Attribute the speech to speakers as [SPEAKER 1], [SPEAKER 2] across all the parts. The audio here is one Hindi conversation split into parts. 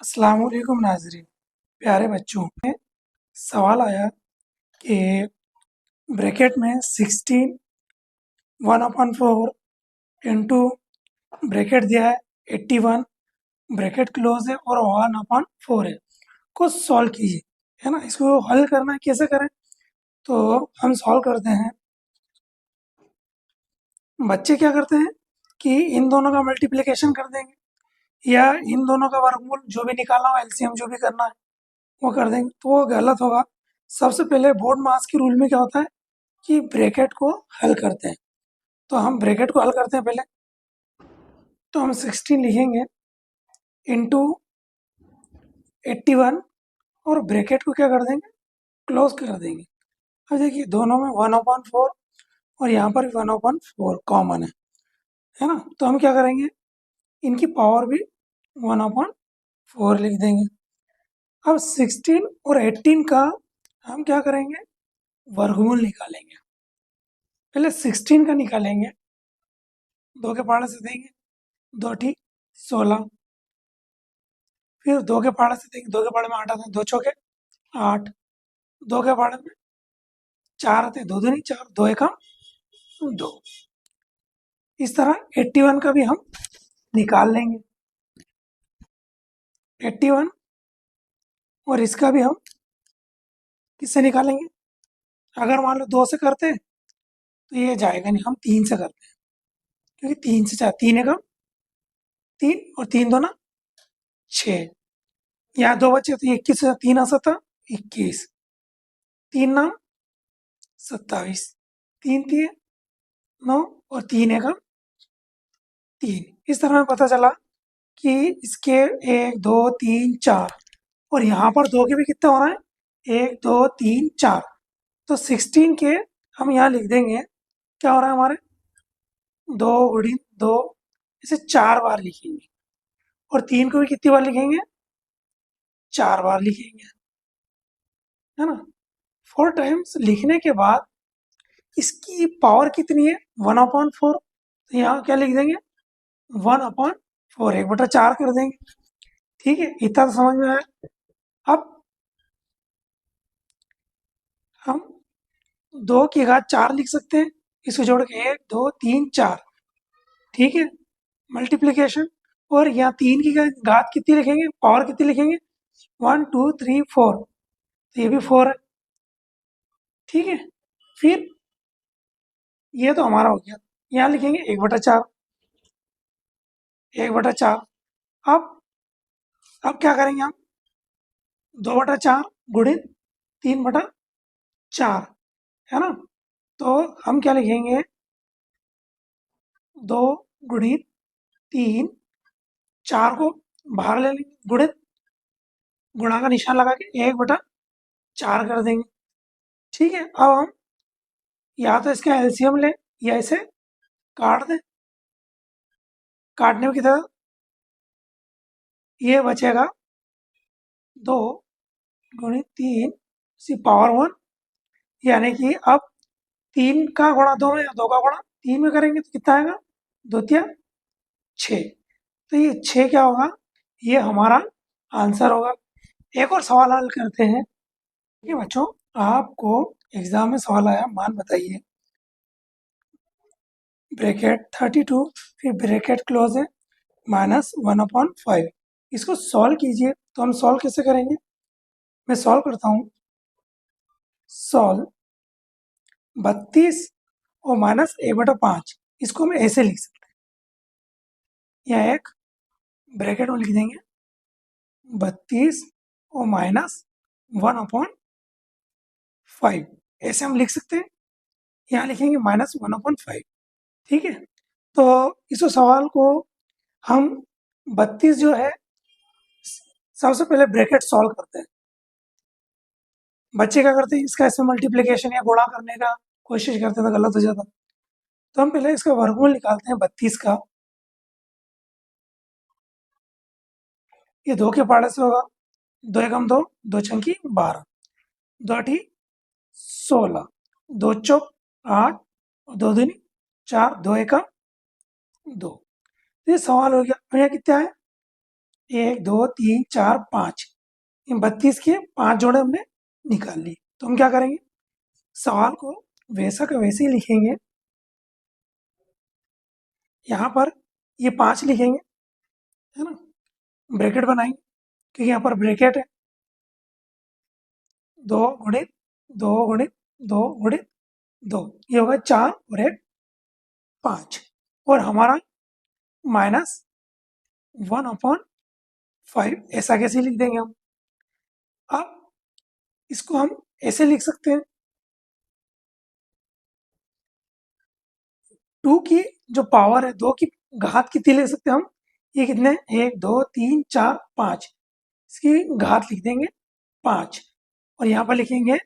[SPEAKER 1] अस्सलाम वालेकुम नाज़रीन। प्यारे बच्चों में सवाल आया कि ब्रैकेट में 16 1/4 इंटू ब्रैकेट दिया है 81 ब्रैकेट क्लोज है और 1/4 है को सॉल्व कीजिए। है ना, इसको हल करना है, कैसे करें? तो हम सॉल्व करते हैं। बच्चे क्या करते हैं कि इन दोनों का मल्टीप्लिकेशन कर देंगे या इन दोनों का वर्गमूल जो भी निकालना हो, एलसीएम जो भी करना है वो कर देंगे, तो वो गलत होगा। सबसे पहले बोर्ड मास के रूल में क्या होता है कि ब्रैकेट को हल करते हैं। तो हम ब्रैकेट को हल करते हैं पहले। तो हम 16 लिखेंगे इंटू 81 और ब्रैकेट को क्या कर देंगे, क्लोज कर देंगे। अब देखिए दोनों में 1/4 और यहाँ पर भी 1/4 कॉमन है ना। तो हम क्या करेंगे, इनकी पावर भी 1/4 लिख देंगे। अब 16 और 18 का हम क्या करेंगे, वर्गमूल निकालेंगे। पहले 16 का निकालेंगे, 2 के पहाड़े से देंगे, 2 ठीक 16। फिर 2 के पहाड़े से देंगे, 2 के पहाड़े में 8 आते हैं, 2 चौके 8। 2 के पहाड़े में 4 आते हैं, 2 दूनी 4, 2 एकम 2। इस तरह 81 का भी हम निकाल लेंगे, 81। और इसका भी हम किससे निकालेंगे? अगर मान लो 2 से करते हैं तो ये जाएगा नहीं, हम 3 से करते हैं, क्योंकि 3 से 4, 3 एकम 3 और 3 दो ना 6। यहाँ 2 बचे तो 21 से 3 आ सकता 21, 3 नाम 27, 3 तीन 9 और 3 एकम 3। इस तरह हमें पता चला कि इसके 1 2 3 4 और यहाँ पर 2 के भी कितना हो रहा है, 1 2 3 4। तो 16 के हम यहाँ लिख देंगे, क्या हो रहा है हमारे 2 गुणित 2, इसे 4 बार लिखेंगे। और 3 को भी कितनी बार लिखेंगे, 4 बार लिखेंगे, है ना। 4 टाइम्स लिखने के बाद इसकी पावर कितनी है, 1/4। तो यहाँ क्या लिख देंगे, 1/4, 1/4 कर देंगे। ठीक है, इतना तो समझ में आया। अब हम 2 की घात 4 लिख सकते हैं, इसको जोड़ के 1 2 3 4। ठीक है, मल्टीप्लीकेशन। और यहाँ 3 की घात कितनी लिखेंगे, पावर कितनी लिखेंगे, 1 2 3 4। तो ये भी 4 है। ठीक है, फिर ये तो हमारा हो गया। यहाँ लिखेंगे 1/4, 1/4। अब अब क्या करेंगे हम, 2/4 गुणित 3/4, है ना। तो हम क्या लिखेंगे, 2 गुणित 3, 4 को बाहर ले लेंगे, गुणित गुणा का निशान लगा के 1/4 कर देंगे। ठीक है, अब हम या तो इसका एलसीएम लें या इसे काट दें। काटने में कितना, ये बचेगा 2 गुणित 3 सी पावर 1, यानी कि अब 3 का गुणा 2 में, 2 का गुणा 3 में करेंगे तो कितना आएगा, 2 तिया 6। तो ये 6 क्या होगा, ये हमारा आंसर होगा। एक और सवाल हल करते हैं। ये बच्चों, आपको एग्जाम में सवाल आया, मान बताइए ब्रैकेट 32 फिर ब्रैकेट क्लोज है -1/5, इसको सॉल्व कीजिए। तो हम सॉल्व कैसे करेंगे, मैं सॉल्व करता हूँ। सॉल्व 32 और -1/5, इसको हम ऐसे लिख सकते हैं, या एक ब्रैकेट में लिख देंगे 32 और -1/5, ऐसे हम लिख सकते हैं। यहाँ लिखेंगे -1/5। ठीक है, तो इस सवाल को हम 32 जो है, सबसे पहले ब्रैकेट सॉल्व करते हैं। बच्चे क्या करते हैं, इसका इसमें मल्टीप्लिकेशन या गुणा करने का कोशिश करते हैं तो गलत हो जाता। तो हम पहले इसका वर्गमूल निकालते हैं 32 का। ये 2 के पहाड़े से होगा, 2 एकम 2, 2 छंकी 12, 2 अठी 16, 2 चौक 8, 2 दूनी 4, 2 एकम 2। ये सवाल हो गया। और यहाँ कितना है, 1 2 3 4 5, इन 32 के 5 जोड़े हमने निकाल लिए। तो हम क्या करेंगे, सवाल को वैसा का वैसे ही लिखेंगे। यहाँ पर ये 5 लिखेंगे, है ना, ब्रैकेट बनाएंगे क्योंकि यहाँ पर ब्रैकेट है। 2 गुणित 2 गुणित 2 गुणित 2, ये होगा 4 और 1 5, और हमारा -1/5 ऐसा कैसे लिख देंगे हम। अब इसको हम ऐसे लिख सकते हैं, 2 की जो पावर है, 2 की घात कितनी लिख सकते हैं हम, ये कितने, 1 2 3 4 5, इसकी घात लिख देंगे 5, और यहाँ पर लिखेंगे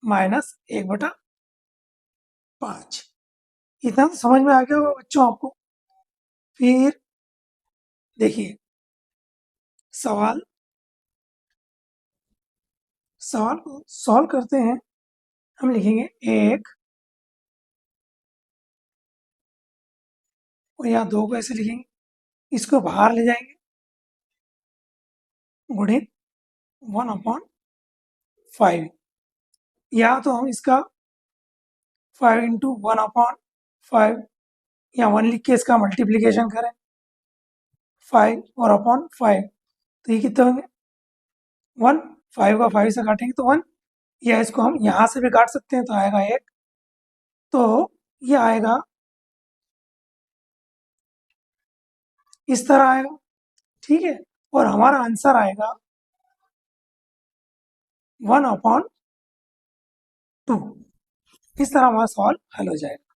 [SPEAKER 1] -1/5। इतना तो समझ में आ गया होगा बच्चों आपको। फिर देखिए सवाल सवाल को सॉल्व करते हैं। हम लिखेंगे 1, और यहाँ 2 को ऐसे लिखेंगे, इसको बाहर ले जाएंगे, गुणित 1/5, या तो हम इसका 5 इंटू 1/5 या 1 लिख के इसका मल्टीप्लीकेशन करें 5 और अपॉन 5, तो ये कितने होंगे 1, 5 का 5 से काटेंगे तो 1, या इसको हम यहाँ से भी काट सकते हैं तो आएगा 1, तो ये आएगा इस तरह आएगा, ठीक है, और हमारा आंसर आएगा 1/2। इस तरह हमारा सवाल हल हो जाएगा।